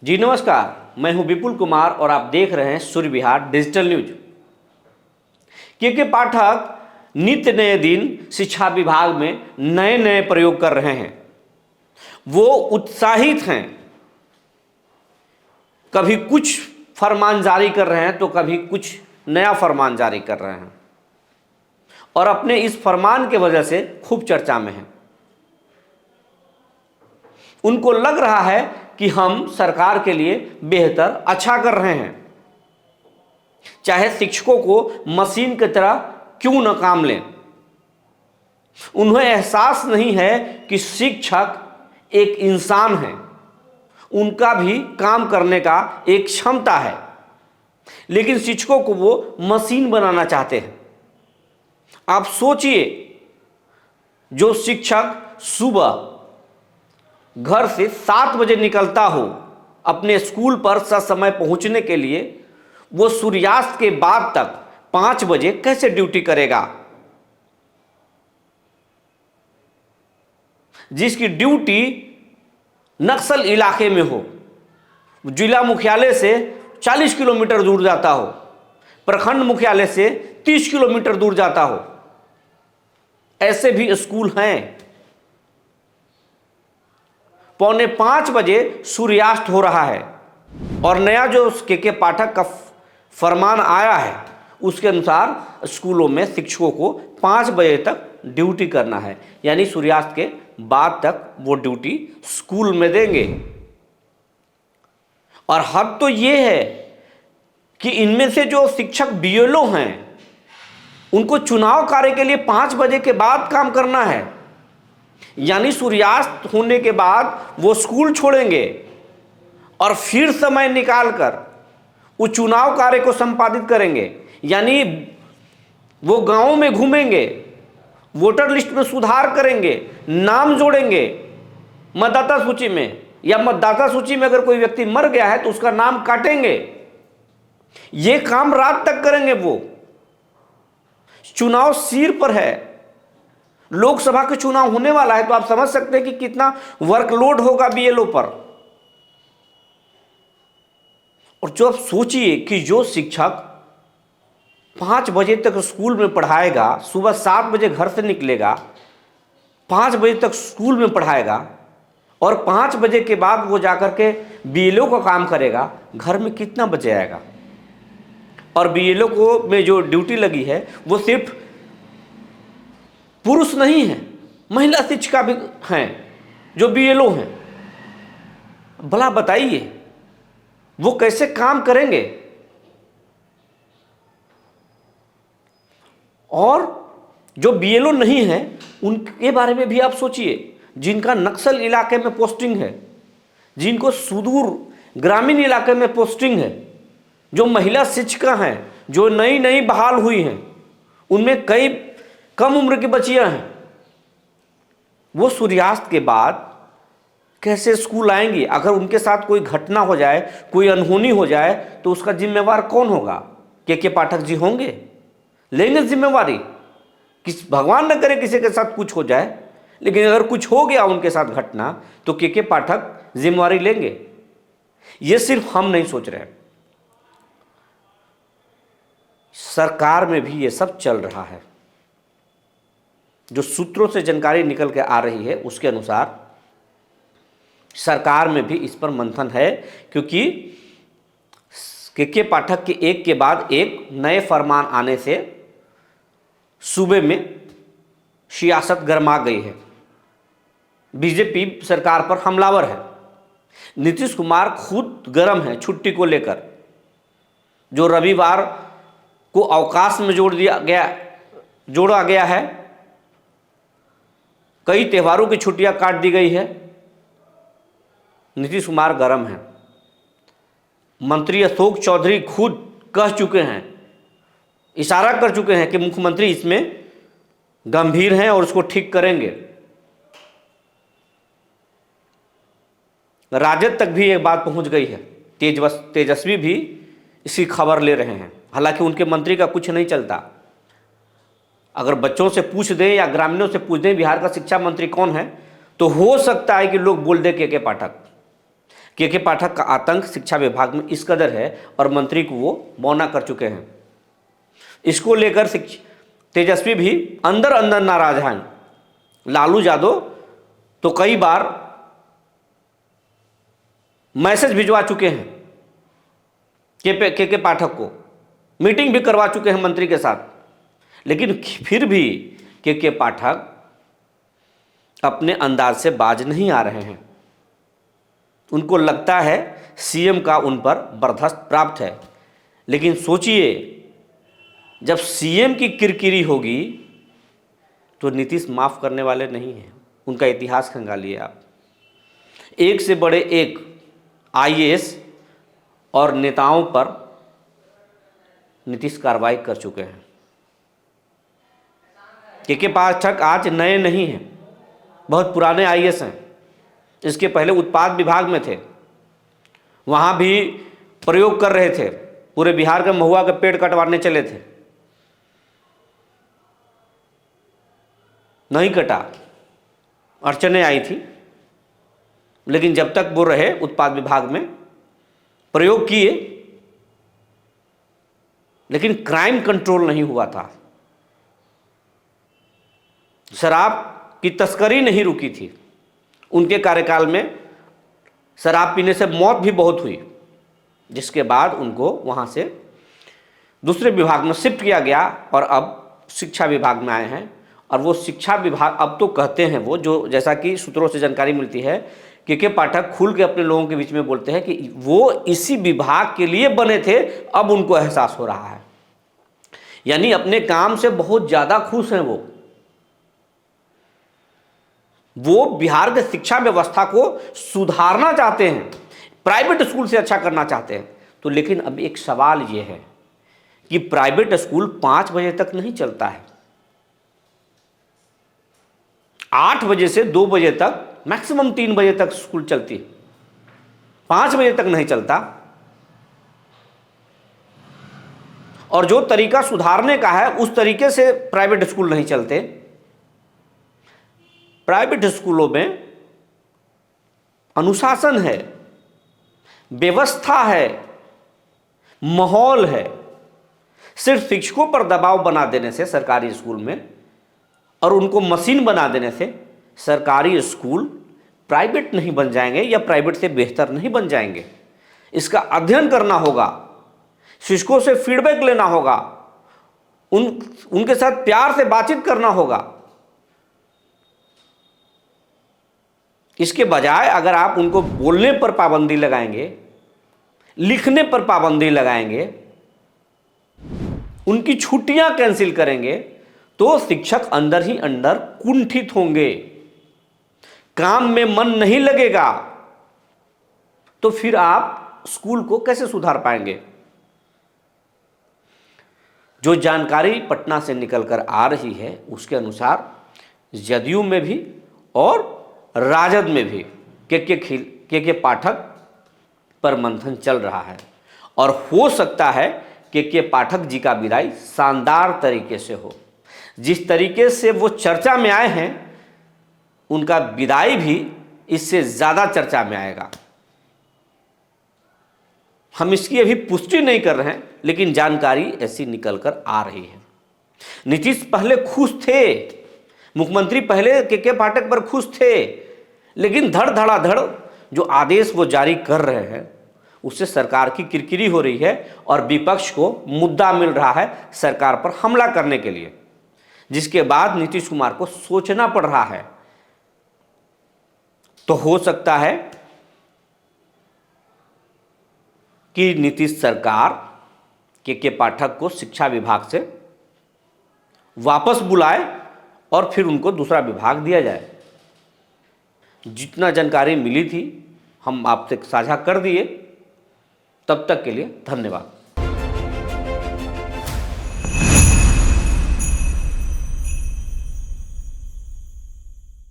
जी नमस्कार, मैं हूं विपुल कुमार और आप देख रहे हैं सूर्य विहार डिजिटल न्यूज। के पाठक नित्य नए दिन शिक्षा विभाग में नए नए प्रयोग कर रहे हैं। वो उत्साहित हैं, कभी कुछ फरमान जारी कर रहे हैं तो कभी कुछ नया फरमान जारी कर रहे हैं और अपने इस फरमान के वजह से खूब चर्चा में हैं। उनको लग रहा है कि हम सरकार के लिए बेहतर अच्छा कर रहे हैं, चाहे शिक्षकों को मशीन की तरह क्यों न काम लें। उन्हें एहसास नहीं है कि शिक्षक एक इंसान है, उनका भी काम करने का एक क्षमता है, लेकिन शिक्षकों को वो मशीन बनाना चाहते हैं। आप सोचिए, जो शिक्षक सुबह घर से 7 बजे निकलता हो अपने स्कूल पर ससमय पहुंचने के लिए, वो सूर्यास्त के बाद तक 5 बजे कैसे ड्यूटी करेगा? जिसकी ड्यूटी नक्सल इलाके में हो, जिला मुख्यालय से 40 किलोमीटर दूर जाता हो, प्रखंड मुख्यालय से 30 किलोमीटर दूर जाता हो, ऐसे भी स्कूल हैं। 4:45 बजे सूर्यास्त हो रहा है और नया जो के पाठक का फरमान आया है उसके अनुसार स्कूलों में शिक्षकों को 5 बजे तक ड्यूटी करना है, यानी सूर्यास्त के बाद तक वो ड्यूटी स्कूल में देंगे। और हद तो ये है कि इनमें से जो शिक्षक बीएलओ हैं उनको चुनाव कार्य के लिए 5 बजे के बाद काम करना है, यानी सूर्यास्त होने के बाद वो स्कूल छोड़ेंगे और फिर समय निकालकर वो चुनाव कार्य को संपादित करेंगे। यानी वो गांवों में घूमेंगे, वोटर लिस्ट में सुधार करेंगे, नाम जोड़ेंगे मतदाता सूची में, या मतदाता सूची में अगर कोई व्यक्ति मर गया है तो उसका नाम काटेंगे। ये काम रात तक करेंगे। वो चुनाव सिर पर है, लोकसभा के चुनाव होने वाला है, तो आप समझ सकते हैं कि कितना वर्कलोड होगा बीएलओ पर। और जो आप सोचिए कि जो शिक्षक 5 बजे तक स्कूल में पढ़ाएगा, सुबह 7 बजे घर से निकलेगा, 5 बजे तक स्कूल में पढ़ाएगा और 5 बजे के बाद वो जाकर के बीएलओ का काम करेगा, घर में कितना बचे आएगा? और बीएलओ को में जो ड्यूटी लगी है वो सिर्फ पुरुष नहीं है, महिला शिक्षिका भी हैं जो बीएलओ हैं। भला बताइए वो कैसे काम करेंगे? और जो बीएलओ नहीं है उनके बारे में भी आप सोचिए, जिनका नक्सल इलाके में पोस्टिंग है, जिनको सुदूर ग्रामीण इलाके में पोस्टिंग है, जो महिला शिक्षिका हैं, जो नई नई बहाल हुई हैं, उनमें कई कम उम्र की बच्चियां हैं। वो सूर्यास्त के बाद कैसे स्कूल आएंगी? अगर उनके साथ कोई घटना हो जाए, कोई अनहोनी हो जाए, तो उसका जिम्मेवार कौन होगा? के पाठक जी होंगे, लेंगे जिम्मेवारी। भगवान न करे किसी के साथ कुछ हो जाए, लेकिन अगर कुछ हो गया उनके साथ घटना तो के पाठक जिम्मेवारी लेंगे। ये सिर्फ हम नहीं सोच रहे, सरकार में भी ये सब चल रहा है। जो सूत्रों से जानकारी निकल के आ रही है उसके अनुसार सरकार में भी इस पर मंथन है, क्योंकि के पाठक के एक के बाद एक नए फरमान आने से सूबे में सियासत गरमा गई है। बीजेपी सरकार पर हमलावर है। नीतीश कुमार खुद गर्म है छुट्टी को लेकर, जो रविवार को अवकाश में जोड़ा गया है। कई त्योहारों की छुट्टियां काट दी गई है। नीतीश कुमार गर्म है। मंत्री अशोक चौधरी खुद कह चुके हैं, इशारा कर चुके हैं कि मुख्यमंत्री इसमें गंभीर हैं और उसको ठीक करेंगे। राजद तक भी एक बात पहुंच गई है। तेजस्वी भी इसकी खबर ले रहे हैं। हालांकि उनके मंत्री का कुछ नहीं चलता। अगर बच्चों से पूछ दें या ग्रामीणों से पूछ दें बिहार का शिक्षा मंत्री कौन है, तो हो सकता है कि लोग बोल दें के पाठक। के पाठक का आतंक शिक्षा विभाग में इस कदर है और मंत्री को वो मौना कर चुके हैं। इसको लेकर तेजस्वी भी अंदर अंदर नाराज हैं। लालू यादव तो कई बार मैसेज भिजवा चुके हैं के पाठक को, मीटिंग भी करवा चुके हैं मंत्री के साथ, लेकिन फिर भी के पाठक अपने अंदाज से बाज नहीं आ रहे हैं। उनको लगता है सीएम का उन पर बर्दाश्त प्राप्त है, लेकिन सोचिए जब सीएम की किरकिरी होगी तो नीतीश माफ करने वाले नहीं हैं। उनका इतिहास खंगालिए आप। एक से बड़े एक आईएएस और नेताओं पर नीतीश कार्रवाई कर चुके हैं। के पाठक आज नए नहीं हैं, बहुत पुराने आईएएस हैं। इसके पहले उत्पाद विभाग में थे, वहाँ भी प्रयोग कर रहे थे, पूरे बिहार के महुआ के पेड़ कटवाने चले थे, नहीं कटा, अड़चने आई थी, लेकिन जब तक वो रहे उत्पाद विभाग में प्रयोग किए, लेकिन क्राइम कंट्रोल नहीं हुआ था। शराब की तस्करी नहीं रुकी थी। उनके कार्यकाल में शराब पीने से मौत भी बहुत हुई, जिसके बाद उनको वहाँ से दूसरे विभाग में शिफ्ट किया गया और अब शिक्षा विभाग में आए हैं। और वो शिक्षा विभाग अब तो कहते हैं वो, जो जैसा कि सूत्रों से जानकारी मिलती है, के पाठक खुल के अपने लोगों के बीच में बोलते हैं कि वो इसी विभाग के लिए बने थे, अब उनको एहसास हो रहा है। यानी अपने काम से बहुत ज़्यादा खुश हैं वो बिहार के शिक्षा व्यवस्था को सुधारना चाहते हैं, प्राइवेट स्कूल से अच्छा करना चाहते हैं। तो लेकिन अब एक सवाल ये है कि प्राइवेट स्कूल 5 बजे तक नहीं चलता है, 8 बजे से 2 बजे तक, मैक्सिमम 3 बजे तक स्कूल चलती है, 5 बजे तक नहीं चलता। और जो तरीका सुधारने का है उस तरीके से प्राइवेट स्कूल नहीं चलते। प्राइवेट स्कूलों में अनुशासन है, व्यवस्था है, माहौल है। सिर्फ शिक्षकों पर दबाव बना देने से सरकारी स्कूल में और उनको मशीन बना देने से सरकारी स्कूल प्राइवेट नहीं बन जाएंगे या प्राइवेट से बेहतर नहीं बन जाएंगे। इसका अध्ययन करना होगा, शिक्षकों से फीडबैक लेना होगा, उनके साथ प्यार से बातचीत करना होगा। इसके बजाय अगर आप उनको बोलने पर पाबंदी लगाएंगे, लिखने पर पाबंदी लगाएंगे, उनकी छुट्टियां कैंसिल करेंगे, तो शिक्षक अंदर ही अंदर कुंठित होंगे, काम में मन नहीं लगेगा। तो फिर आप स्कूल को कैसे सुधार पाएंगे? जो जानकारी पटना से निकलकर आ रही है उसके अनुसार जदयू में भी और राजद में भी के पाठक पर मंथन चल रहा है। और हो सकता है के पाठक जी का विदाई शानदार तरीके से हो। जिस तरीके से वो चर्चा में आए हैं, उनका विदाई भी इससे ज़्यादा चर्चा में आएगा। हम इसकी अभी पुष्टि नहीं कर रहे हैं, लेकिन जानकारी ऐसी निकल कर आ रही है। नीतीश पहले खुश थे, मुख्यमंत्री पहले के पाठक पर खुश थे, लेकिन धड़ाधड़ जो आदेश वो जारी कर रहे हैं उससे सरकार की किरकिरी हो रही है और विपक्ष को मुद्दा मिल रहा है सरकार पर हमला करने के लिए, जिसके बाद नीतीश कुमार को सोचना पड़ रहा है। तो हो सकता है कि नीतीश सरकार के पाठक को शिक्षा विभाग से वापस बुलाए और फिर उनको दूसरा विभाग दिया जाए। जितना जानकारी मिली थी हम आपसे साझा कर दिए। तब तक के लिए धन्यवाद।